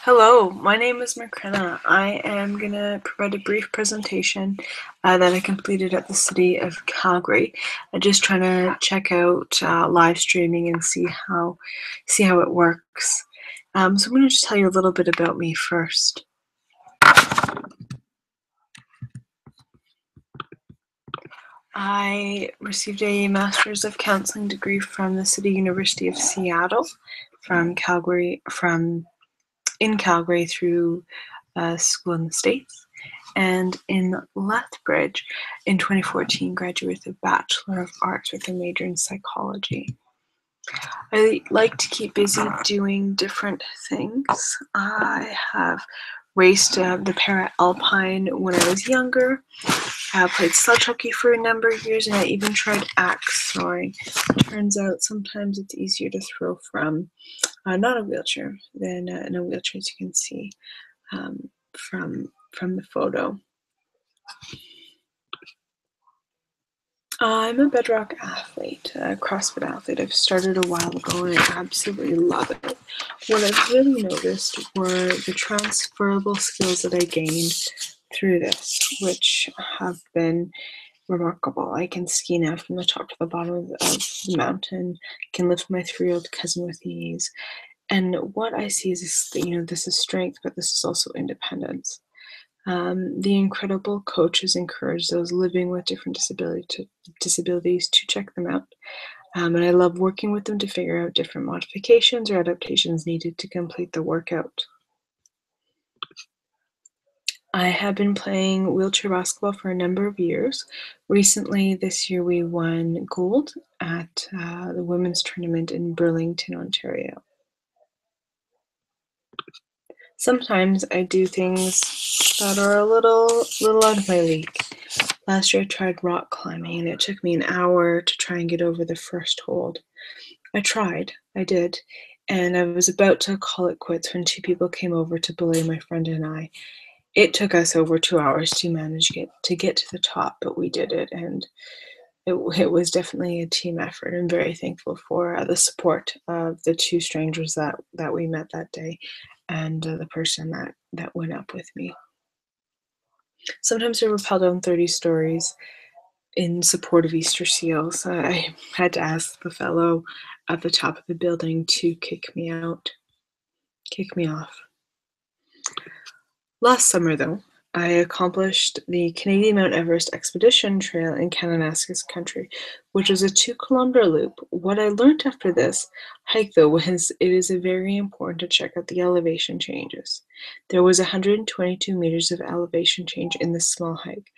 Hello, my name is McKenna. I am going to provide a brief presentation that I completed at the City of Calgary. I'm just trying to check out live streaming and see how it works. So I'm going to just tell you a little bit about me first. I received a Master's of Counseling degree from the City University of Seattle, in Calgary through school in the States, and in Lethbridge in 2014 graduated with a Bachelor of Arts with a major in psychology. I like to keep busy doing different things. I have raced the para-alpine when I was younger. I played sledge hockey for a number of years, and I even tried axe throwing. Turns out sometimes it's easier to throw from not a wheelchair than in a wheelchair, as you can see from the photo. I'm a bedrock athlete, a CrossFit athlete. I've started a while ago and I absolutely love it. What I've really noticed were the transferable skills that I gained through this, which have been remarkable. I can ski now from the top to the bottom of the mountain. I can lift my 3-year-old cousin with ease. And what I see is this is strength, but this is also independence. The incredible coaches encourage those living with different disabilities to check them out. And I love working with them to figure out different modifications or adaptations needed to complete the workout. I have been playing wheelchair basketball for a number of years. Recently, this year, we won gold at the women's tournament in Burlington, Ontario. Sometimes I do things that are a little out of my league. Last year I tried rock climbing and it took me an hour to try and get over the first hold. I did, and I was about to call it quits when 2 people came over to belay my friend and I. It took us over 2 hours to manage to get to the top, but we did it, and it was definitely a team effort. I'm very thankful for the support of the 2 strangers that we met that day, and the person that went up with me. Sometimes I rappel down 30 stories in support of Easter seals. I had to ask the fellow at the top of the building to kick me off. Last summer, though, I accomplished the Canadian Mount Everest Expedition Trail in Kananaskis Country, which is a 2-kilometer loop. What I learned after this hike, though, was it is very important to check out the elevation changes. There was 122 meters of elevation change in this small hike.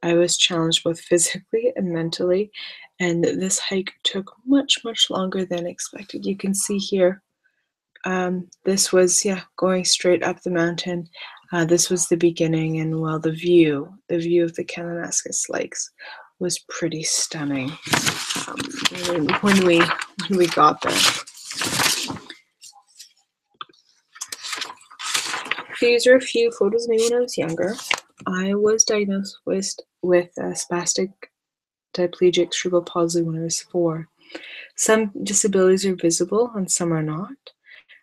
I was challenged both physically and mentally, and this hike took much, much longer than expected. You can see here, this was, going straight up the mountain. This was the beginning, and well, the view of the Kananaskis Lakes was pretty stunning when we got there. These are a few photos of me when I was younger. I was diagnosed with spastic diplegic cerebral palsy when I was 4. Some disabilities are visible and some are not.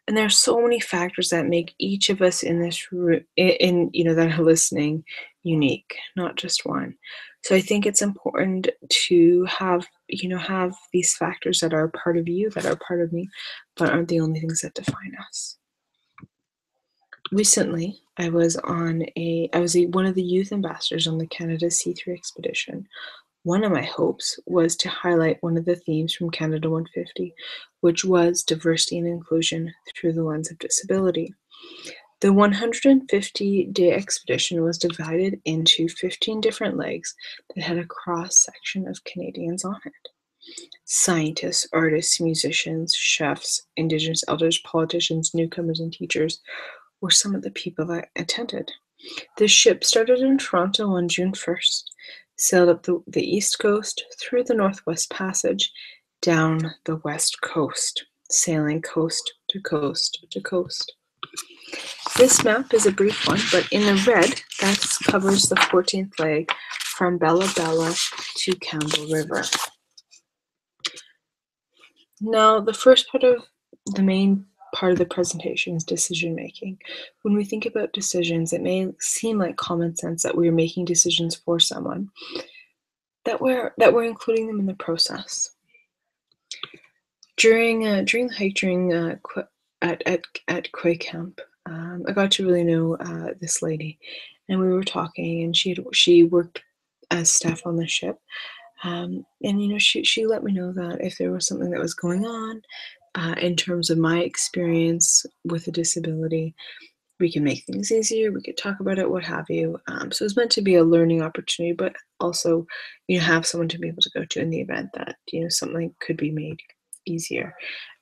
And there are so many factors that make each of us in this room, that are listening, unique, not just one. So I think it's important to have these factors that are part of you, that are part of me, but aren't the only things that define us. Recently, I was one of the youth ambassadors on the Canada C3 expedition. One of my hopes was to highlight one of the themes from Canada 150, which was diversity and inclusion through the lens of disability. The 150-day expedition was divided into 15 different legs that had a cross-section of Canadians on it. Scientists, artists, musicians, chefs, Indigenous elders, politicians, newcomers, and teachers were some of the people that attended. The ship started in Toronto on June 1st, sailed up the East Coast, through the Northwest Passage, down the West Coast, sailing coast to coast to coast. This map is a brief one, but in the red, that covers the 14th leg from Bella Bella to Campbell River. Now, the first part of the main part of the presentation is decision making. When we think about decisions, it may seem like common sense that we're making decisions for someone, that we're including them in the process. During the hike at Quay Camp, I got to really know this lady, and we were talking, and she worked as staff on the ship, and she let me know that if there was something that was going on in terms of my experience with a disability, we can make things easier, we could talk about it, what have you. So it's meant to be a learning opportunity, but also, have someone to be able to go to in the event that, something could be made easier.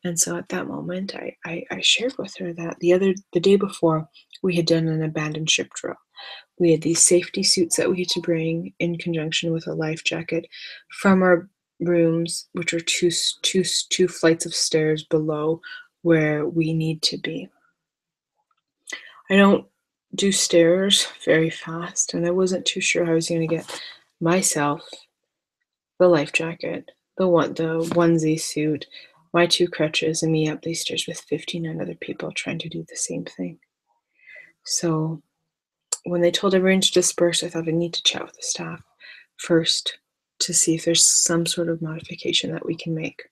And so at that moment, I shared with her that the day before, we had done an abandoned ship drill. We had these safety suits that we had to bring in conjunction with a life jacket from our rooms, which are two flights of stairs below where we need to be. I don't do stairs very fast, and I wasn't too sure how I was going to get myself, the life jacket, the onesie suit, my two crutches, and me up these stairs with 59 other people trying to do the same thing. So when they told everyone to disperse, I thought I need to chat with the staff first to see if there's some sort of modification that we can make.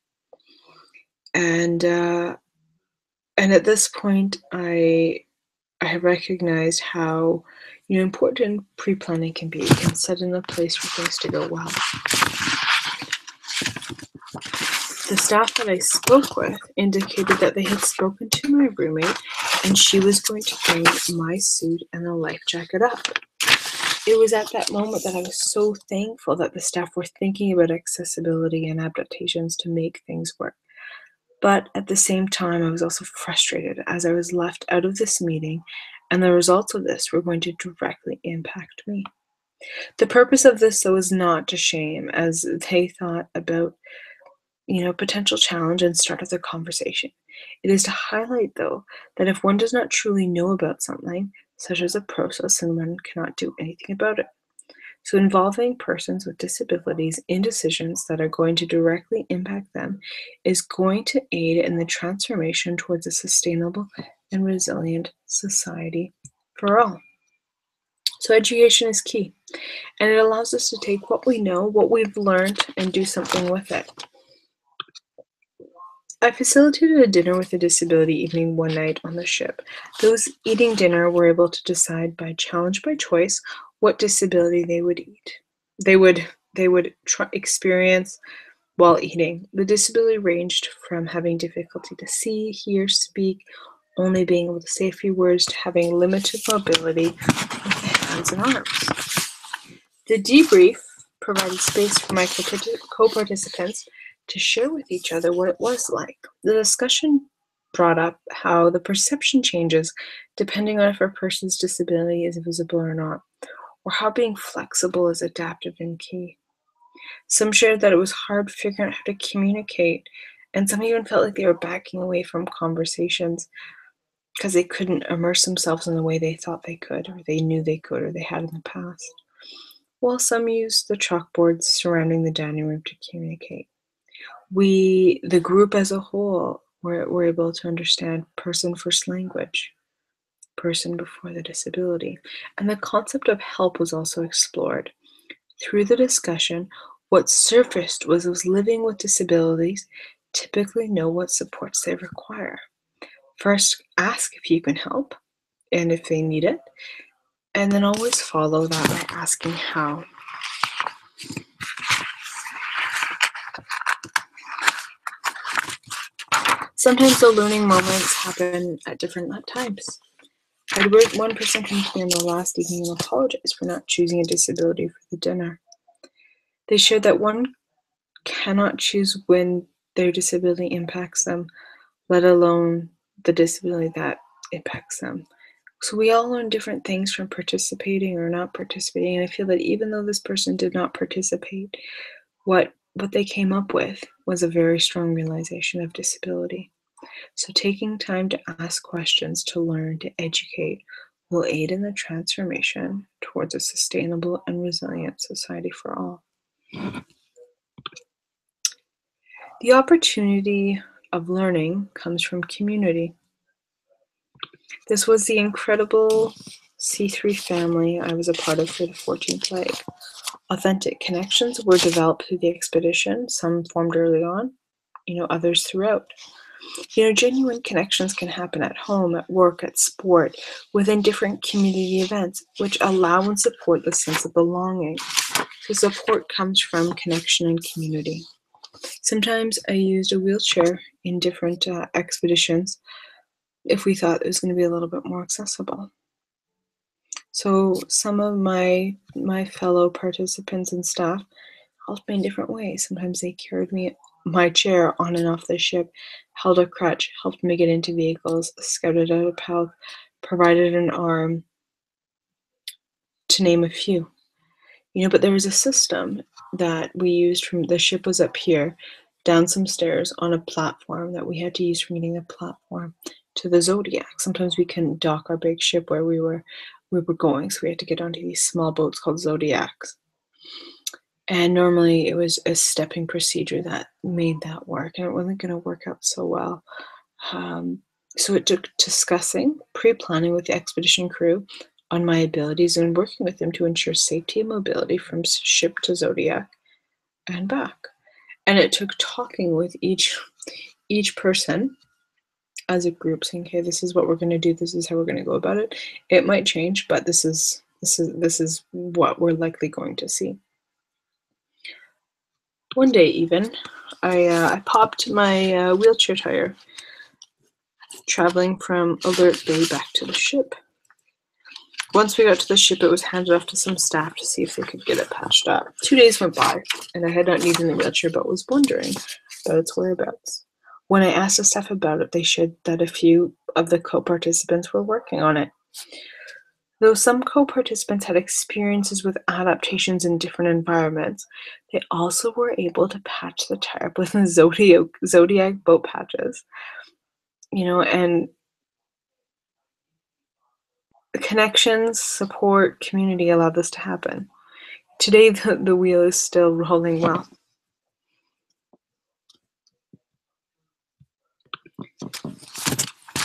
And at this point, I have recognized how important pre-planning can be and set in a place for things to go well. The staff that I spoke with indicated that they had spoken to my roommate and she was going to bring my suit and a life jacket up. It was at that moment that I was so thankful that the staff were thinking about accessibility and adaptations to make things work. But at the same time, I was also frustrated as I was left out of this meeting, and the results of this were going to directly impact me. The purpose of this, though, is not to shame, as they thought about, potential challenge and start of the conversation. It is to highlight, though, that if one does not truly know about something, such as a process, then one cannot do anything about it. So involving persons with disabilities in decisions that are going to directly impact them is going to aid in the transformation towards a sustainable and resilient society for all. So education is key, and it allows us to take what we know, what we've learned, and do something with it. I facilitated a dinner with a disability evening one night on the ship. Those eating dinner were able to decide by challenge by choice what disability they would eat. They would experience while eating. The disability ranged from having difficulty to see, hear, speak, only being able to say a few words, to having limited mobility with the hands and arms. The debrief provided space for my co-participants to share with each other what it was like. The discussion brought up how the perception changes depending on if a person's disability is visible or not, or how being flexible is adaptive and key. Some shared that it was hard figuring out how to communicate, and some even felt like they were backing away from conversations because they couldn't immerse themselves in the way they thought they could, or they knew they could, or they had in the past. While some used the chalkboards surrounding the dining room to communicate. The group as a whole, were able to understand person first language, person before the disability, and the concept of help was also explored. Through the discussion, what surfaced was those living with disabilities typically know what supports they require. First, ask if you can help and if they need it, and then always follow that by asking how. Sometimes the learning moments happen at different times. I had one person come to me on the last evening and apologize for not choosing a disability for the dinner. They shared that one cannot choose when their disability impacts them, let alone the disability that impacts them. So we all learn different things from participating or not participating, and I feel that even though this person did not participate, what they came up with was a very strong realization of disability. So taking time to ask questions, to learn, to educate, will aid in the transformation towards a sustainable and resilient society for all. The opportunity of learning comes from community. This was the incredible C3 family I was a part of for the 14th leg. Authentic connections were developed through the expedition, some formed early on, others throughout. Genuine connections can happen at home, at work, at sport, within different community events, which allow and support the sense of belonging. So support comes from connection and community. Sometimes I used a wheelchair in different expeditions if we thought it was going to be a little bit more accessible. So some of my fellow participants and staff helped me in different ways. Sometimes they carried my chair on and off the ship, held a crutch, helped me get into vehicles, scouted out a path, provided an arm, to name a few. But there was a system that we used from the ship was up here, down some stairs on a platform that we had to use from getting the platform to the Zodiac. Sometimes we couldn't dock our big ship where we were going, so we had to get onto these small boats called Zodiacs. And normally it was a stepping procedure that made that work, and it wasn't going to work out so well. So it took discussing, pre-planning with the expedition crew on my abilities and working with them to ensure safety and mobility from ship to Zodiac and back. And it took talking with each person as a group, saying, "Okay, this is what we're going to do. This is how we're going to go about it. It might change, but this is what we're likely going to see." One day, even, I popped my wheelchair tire, traveling from Alert Bay back to the ship. Once we got to the ship, it was handed off to some staff to see if they could get it patched up. 2 days went by, and I had not needed the wheelchair, but was wondering about its whereabouts. When I asked the staff about it, they shared that a few of the co-participants were working on it. Though some co-participants had experiences with adaptations in different environments, they also were able to patch the tire up with Zodiac boat patches. And connections, support, community allowed this to happen. Today, the wheel is still rolling well.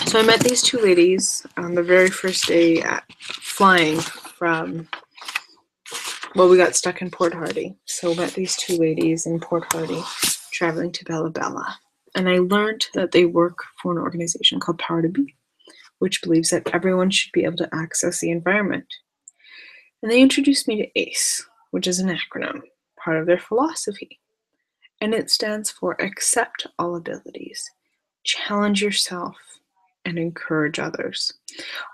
So I met these two ladies on the very first day flying from, we got stuck in Port Hardy. So I met these two ladies in Port Hardy traveling to Bella Bella. And I learned that they work for an organization called Power to Be, which believes that everyone should be able to access the environment. And they introduced me to ACE, which is an acronym, part of their philosophy. And it stands for Accept All Abilities, Challenge Yourself, and Encourage Others.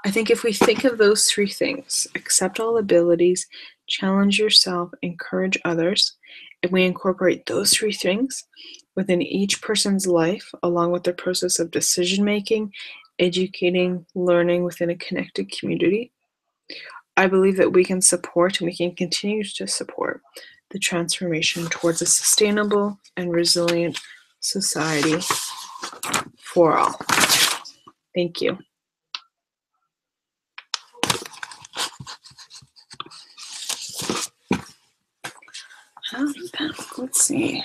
I think if we think of those three things, accept all abilities, challenge yourself, encourage others, and we incorporate those three things within each person's life, along with the process of decision-making, educating, learning within a connected community, I believe that we can support and we can continue to support the transformation towards a sustainable and resilient society for all. Thank you. Let's see.